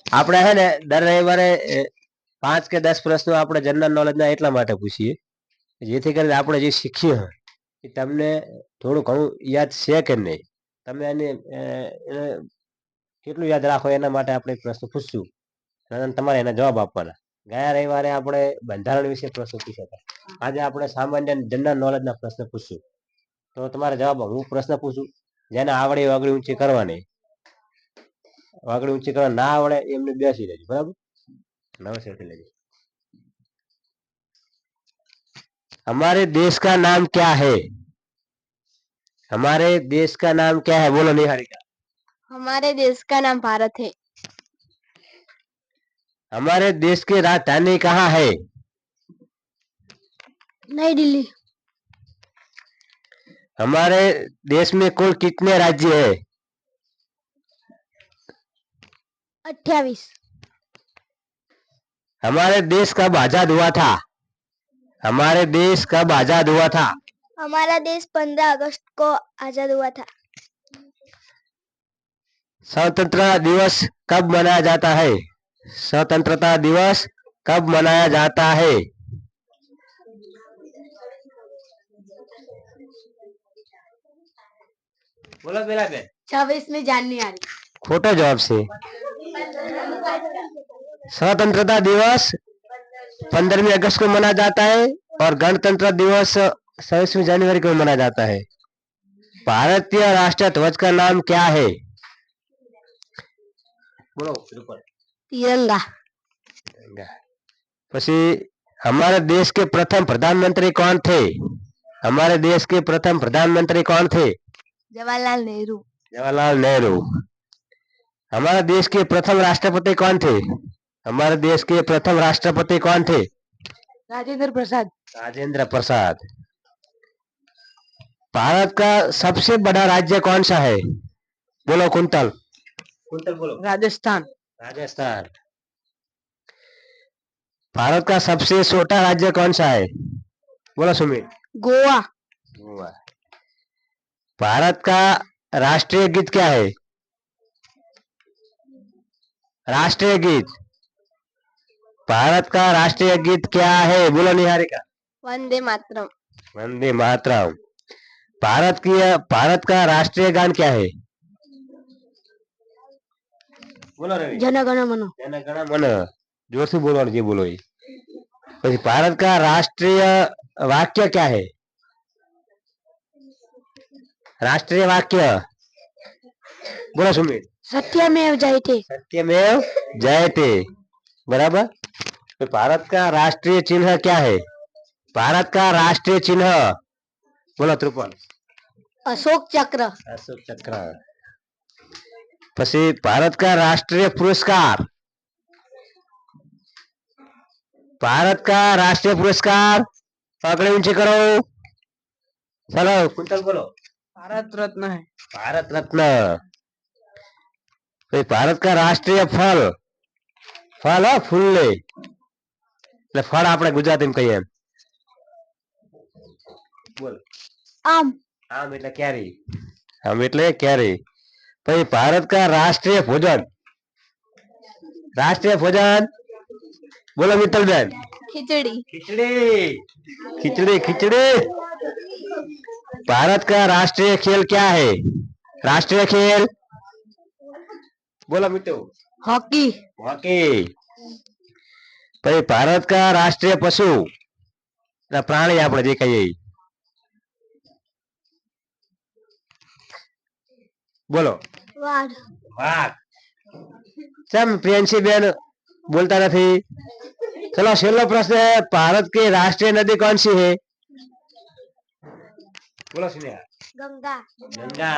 આપણે હે ને દર રવિવારે 5 કે 10 પ્રશ્નો આપણે જનરલ નોલેજના એટલા માટે પૂછીએ જેથી કરીને આપણે જે શીખીએ એ તમને થોડું ઘણું યાદ છે કે નહીં, તમે એને કેટલું યાદ રાખો એના માટે આપણે પ્રશ્ન પૂછશું અને તમારે એના જવાબ આપવાના. ગયા રવિવારે આપણે બંધારણ વિશે પ્રશ્ન પૂછ્યા હતા. આજે આપણે સામાન્ય જનરલ નોલેજના પ્રશ્ન પૂછશું. તો તમારે જવાબ હું પ્રશ્ન પૂછું, જેને આવડે વાગડી ઊંચી કરવાની, વાગડી ઊંચી કરવા ના આવડે એમને બેસી રહેજો. બરાબર, નમસ્તે લેજો. हमारे देश का नाम क्या है? हमारे देश का नाम क्या है? बोलो निहारिका. हमारे देश का नाम भारत है. हमारे देश की राजधानी कहाँ है? नई दिल्ली. हमारे देश में कुल कितने राज्य है? 28. हमारे देश कब आजाद हुआ था? हमारे देश कब आजाद हुआ था? हमारा देश 15 अगस्त को आजाद हुआ था. स्वतंत्रता दिवस कब मनाया जाता है? स्वतंत्रता दिवस कब मनाया जाता है? बोलो बेला बेन. 26 जान्युआरी. खोटो जवाब से. स्वतंत्रता दिवस 15 अगस्त को मनाया जाता है और गणतंत्र दिवस 26 जनवरी को मनाया जाता है. भारतीय राष्ट्रीय ध्वज का नाम क्या है? बोलो. तिरंगा. પછી हमारे देश के प्रथम प्रधानमंत्री कौन थे? हमारे देश के प्रथम प्रधानमंत्री कौन थे? जवाहरलाल नेहरू. जवाहरलाल नेहरू. हमारे देश के प्रथम राष्ट्रपति कौन थे? हमारे देश के प्रथम राष्ट्रपति कौन थे? राजेंद्र प्रसाद. राजेंद्र प्रसाद. भारत का सबसे बड़ा राज्य कौन सा है? बोलो कुंतल. कुंतल बोलो. राजस्थान. राजस्थान. भारत का सबसे छोटा राज्य कौन सा है? बोलो सुमित. गोवा. गोवा. भारत का राष्ट्रीय गीत क्या है? राष्ट्रीय गीत. भारत का राष्ट्रीय गीत क्या है? बोलो निहारिका. वंदे मातरम. वंदे मातरम. भारत का राष्ट्रीय गान क्या है? बोलो रवि. जन गण मन. जन गण मन. जोर से बोलो, जी बोलो. ये भारत का राष्ट्रीय वाक्य क्या है? राष्ट्रीय वाक्य बोलो सुमित. सत्यमेव जयते. सत्यमेव जयते. बराबर. तो भारत का राष्ट्रीय चिन्ह क्या है? भारत का राष्ट्रीय चिन्ह बोलो त्रिपल. अशोक चक्र. अशोक चक्र. પછી ભારત का राष्ट्रीय पुरस्कार. भारत का राष्ट्रीय पुरस्कार पकड़े ऊंचे करो. चलो कुंतल बोलो. भारत रत्न है. भारत रत्न. भारत का राष्ट्रीय फल. फल हो फूल એટલે ફળ આપણે ગુજરાતીમાં કહીએ. બોલ. आम. આમ એટલે કેરી. આમ એટલે કેરી. પછી ભારત का राष्ट्रीय भोजन. राष्ट्रीय भोजन बोलो मित्तल बेन. खिचड़ी. खिचड़ी. खिचड़ी खिचड़ी. भारत का राष्ट्रीय खेल क्या है? राष्ट्रीय खेल बोलो मित्रों. हॉकी. हॉकी. પછી ભારત का राष्ट्रीय पशु प्राणी આપણે જે કહીએ બોલો. वाघ. વાઘ. કેમ પ્રિયંશી બેન બોલતા નથી? चलो छेल्लो प्रश्न है. भारत की राष्ट्रीय नदी कौन सी है? बोलो सुनिया. गंगा. गंगा.